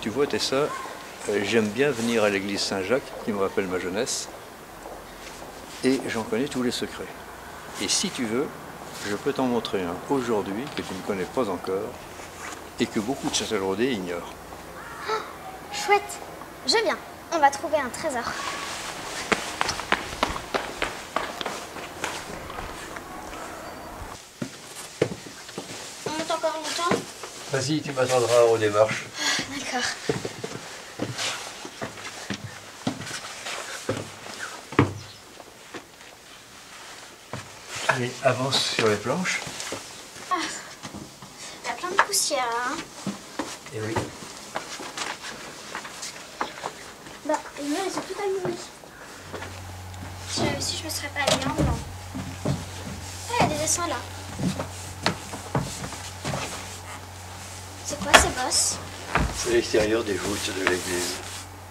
Tu vois, Tessa, j'aime bien venir à l'église Saint-Jacques, qui me rappelle ma jeunesse, et j'en connais tous les secrets. Et si tu veux, je peux t'en montrer un aujourd'hui que tu ne connais pas encore et que beaucoup de Châtelleraudais ignorent. Oh, chouette, je viens. On va trouver un trésor. On monte encore longtemps? Vas-y, tu m'attendras aux démarches. D'accord. Allez, avance sur les planches. Ah, il y a plein de poussière là. Eh oui. Bah, les murs ils sont tout allumés. Si j'avais su, je me serais pas allumée en blanc. Ah, il y a des dessins là. C'est quoi ces bosses? C'est l'extérieur des voûtes de l'église.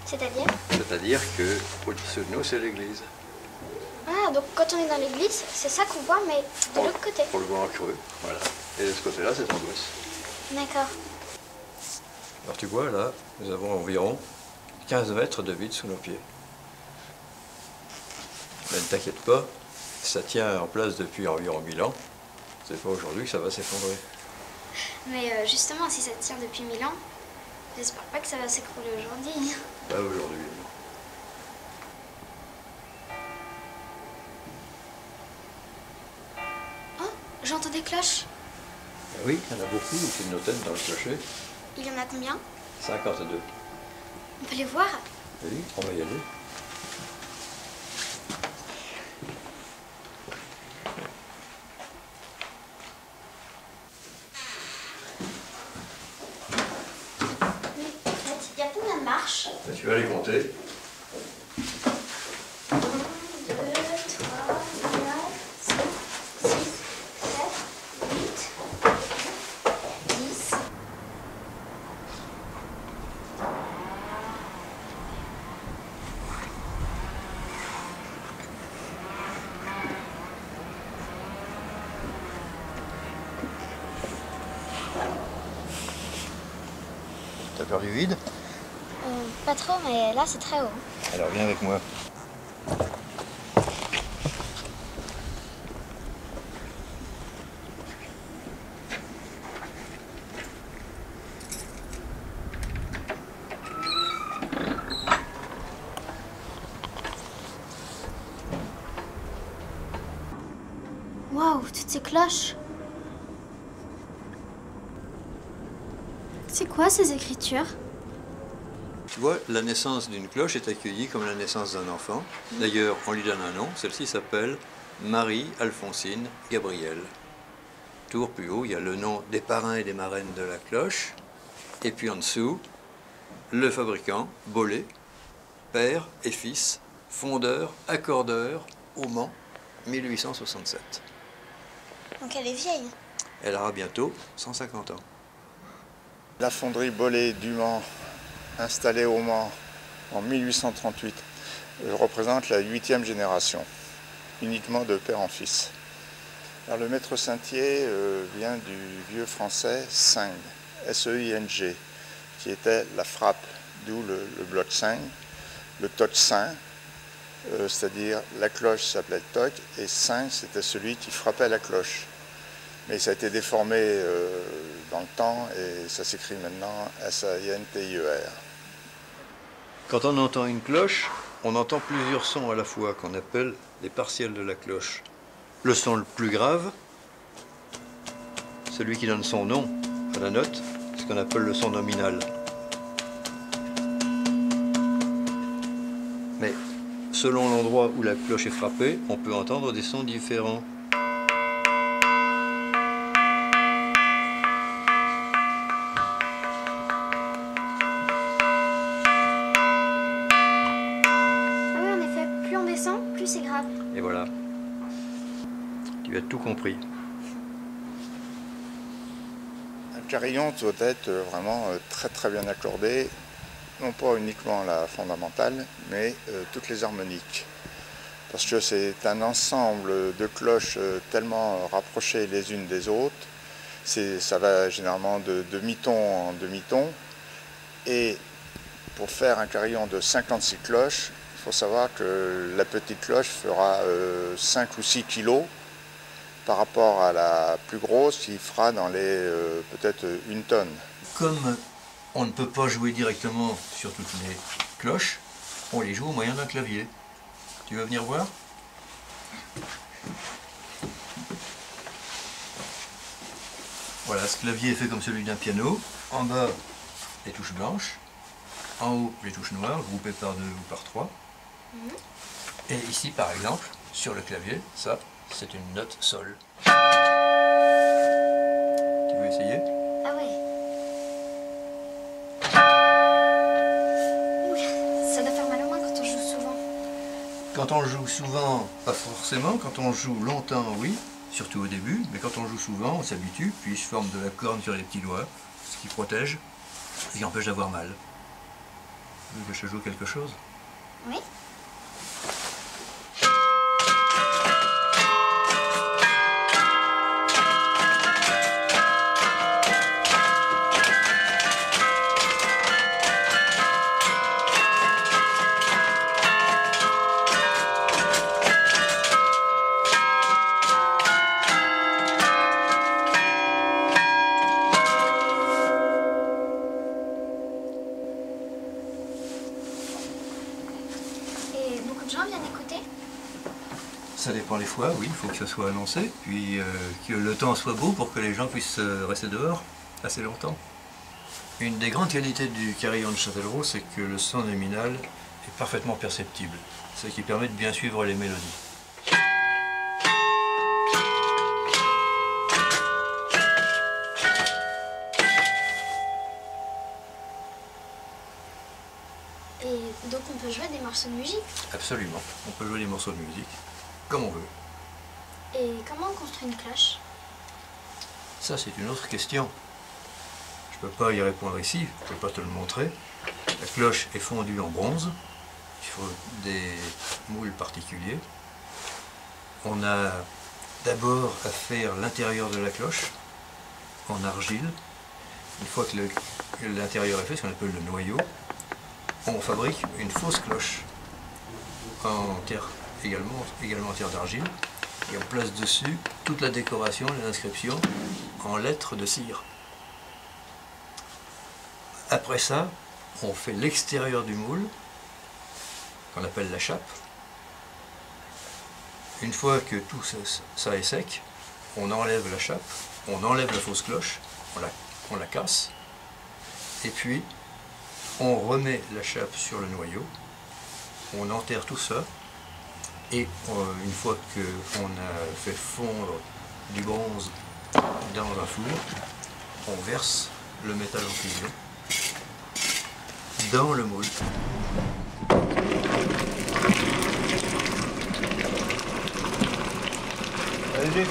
C'est-à-dire? C'est-à-dire que au-dessus de nous, c'est l'église. Ah, donc quand on est dans l'église, c'est ça qu'on voit, mais de l'autre côté. Pour le voir en creux, voilà. Et de ce côté-là, c'est ton gosse. D'accord. Alors tu vois, là, nous avons environ 15 mètres de vide sous nos pieds. Mais ne t'inquiète pas, ça tient en place depuis environ 1000 ans. C'est pas aujourd'hui que ça va s'effondrer. Mais justement, si ça tient depuis 1000 ans, j'espère pas que ça va s'écrouler aujourd'hui. Pas aujourd'hui. Oh, j'entends des cloches. Oui, il y en a beaucoup, c'est une notette dans le clocher. Il y en a combien? 52. On peut les voir? Oui, on va y aller. Mais en fait, il y a combien de marches? Tu vas les compter. 1, 2, 3, 4, 5, 6, 7, 8, 10. T'as peur du vide? Pas trop, mais là c'est très haut. Alors viens avec moi. Waouh, toutes ces cloches. C'est quoi ces écritures? Tu vois, la naissance d'une cloche est accueillie comme la naissance d'un enfant. D'ailleurs, on lui donne un nom. Celle-ci s'appelle Marie-Alphonsine Gabrielle. Tour plus haut, il y a le nom des parrains et des marraines de la cloche. Et puis en dessous, le fabricant, Bollé, père et fils, fondeur, accordeur, au Mans, 1867. Donc elle est vieille. Elle aura bientôt 150 ans. La fonderie Bollé du Mans, installée au Mans en 1838, représente la 8e génération, uniquement de père en fils. Alors, le maître Saintier vient du vieux français sing, S-E-I-N-G, qui était la frappe, d'où le bloc sing, le tocsin, c'est-à-dire la cloche s'appelait toc, et sing c'était celui qui frappait la cloche. Mais ça a été déformé dans le temps et ça s'écrit maintenant S-A-I-N-T-I-E-R. Quand on entend une cloche, on entend plusieurs sons à la fois qu'on appelle les partiels de la cloche. Le son le plus grave, celui qui donne son nom à la note, c'est ce qu'on appelle le son nominal. Mais selon l'endroit où la cloche est frappée, on peut entendre des sons différents. Plus c'est grave. Et voilà. Tu as tout compris. Un carillon doit être vraiment très bien accordé, non pas uniquement la fondamentale, mais toutes les harmoniques. Parce que c'est un ensemble de cloches tellement rapprochées les unes des autres. Ça va généralement de demi-ton en demi-ton. Et pour faire un carillon de 56 cloches, il faut savoir que la petite cloche fera 5 ou 6 kilos par rapport à la plus grosse qui fera dans les peut-être 1 tonne. Comme on ne peut pas jouer directement sur toutes les cloches, on les joue au moyen d'un clavier. Tu veux venir voir? Voilà, ce clavier est fait comme celui d'un piano. En bas, les touches blanches. En haut, les touches noires, groupées par 2 ou par 3. Et ici, par exemple, sur le clavier, ça, c'est une note sol. Tu veux essayer? Ah ouais. Ouh, ça doit faire mal au moins quand on joue souvent. Quand on joue souvent, pas forcément. Quand on joue longtemps, oui, surtout au début. Mais quand on joue souvent, on s'habitue, puis je forme de la corne sur les petits doigts, ce qui protège, ce qui empêche d'avoir mal. Tu veux que je joue quelque chose? Oui. Beaucoup de gens viennent écouter? Ça dépend les fois, oui, il faut que ça soit annoncé, puis que le temps soit beau pour que les gens puissent rester dehors assez longtemps. Une des grandes qualités du carillon de Châtellerault, c'est que le son nominal est parfaitement perceptible, ce qui permet de bien suivre les mélodies. Et donc on peut jouer des morceaux de musique? Absolument, on peut jouer des morceaux de musique comme on veut. Et comment on construit une cloche? Ça, c'est une autre question. Je ne peux pas y répondre ici, je ne peux pas te le montrer. La cloche est fondue en bronze, il faut des moules particuliers. On a d'abord à faire l'intérieur de la cloche en argile. Une fois que l'intérieur est fait, ce qu'on appelle le noyau, on fabrique une fausse cloche en terre, également en terre d'argile, et on place dessus toute la décoration, les inscriptions en lettres de cire. Après ça, on fait l'extérieur du moule, qu'on appelle la chape. Une fois que tout ça est sec, on enlève la chape, on enlève la fausse cloche, on la casse, et puis on remet la chape sur le noyau, on enterre tout ça, et une fois qu'on a fait fondre du bronze dans un four, on verse le métal en fusion dans le moule. Allez,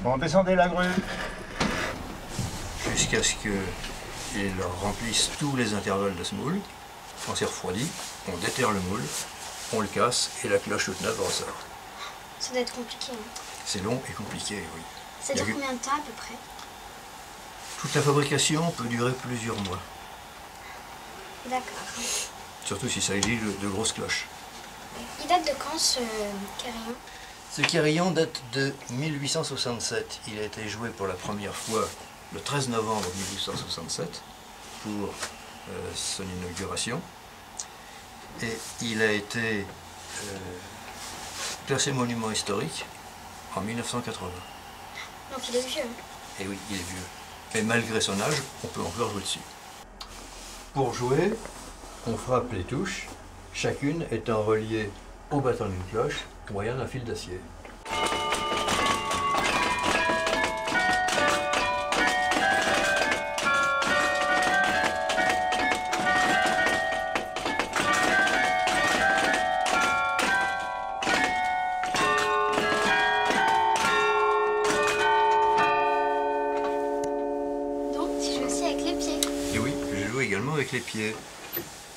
bon, descendez la grue. Jusqu'à ce qu'ils remplissent tous les intervalles de ce moule. Quand c'est refroidi, on déterre le moule, on le casse et la cloche toute neuve ressort. Ça doit être compliqué. Hein. C'est long et compliqué, oui. Ça dure combien de temps à peu près? Toute la fabrication peut durer plusieurs mois. D'accord. Surtout s'il s'agit de grosses cloches. Il date de quand ce carillon? Ce carillon date de 1867. Il a été joué pour la première fois le 13 novembre 1867 pour son inauguration. Et il a été classé monument historique en 1980. Donc il est vieux. Et oui, il est vieux. Mais malgré son âge, on peut encore jouer dessus. Pour jouer, on frappe les touches, chacune étant reliée au battant d'une cloche au moyen d'un fil d'acier. avec les pieds.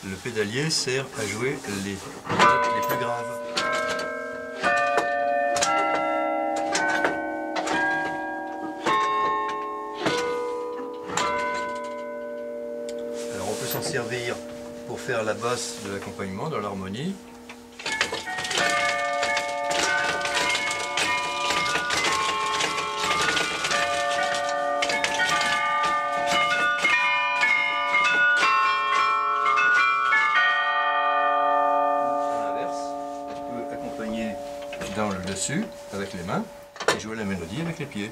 Le pédalier sert à jouer les notes les plus graves. Alors on peut s'en servir pour faire la basse de l'accompagnement dans l'harmonie. Dans le dessus avec les mains et jouer la mélodie avec les pieds.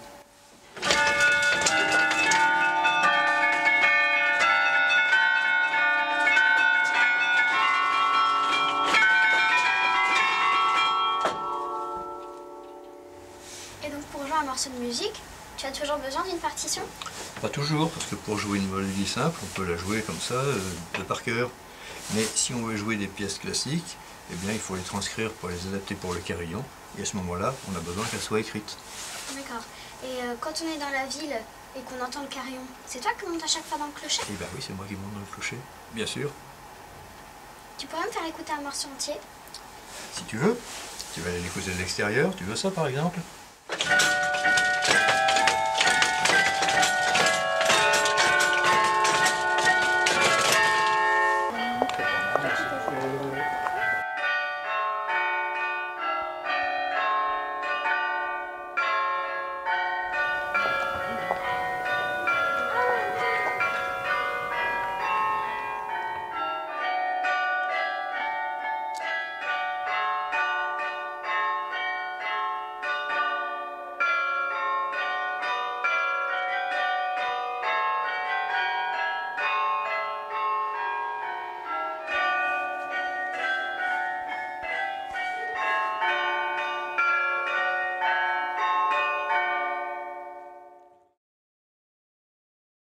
Et donc pour jouer un morceau de musique, tu as toujours besoin d'une partition? Pas toujours, parce que pour jouer une mélodie simple, on peut la jouer comme ça, de par cœur. Mais si on veut jouer des pièces classiques, eh bien il faut les transcrire pour les adapter pour le carillon. Et à ce moment-là, on a besoin qu'elles soient écrites. D'accord. Et quand on est dans la ville et qu'on entend le carillon, c'est toi qui montes à chaque fois dans le clocher? Eh bien oui, c'est moi qui monte dans le clocher, bien sûr. Tu pourrais me faire écouter un morceau entier? Si tu veux, tu vas aller l'écouter de l'extérieur, tu veux ça par exemple?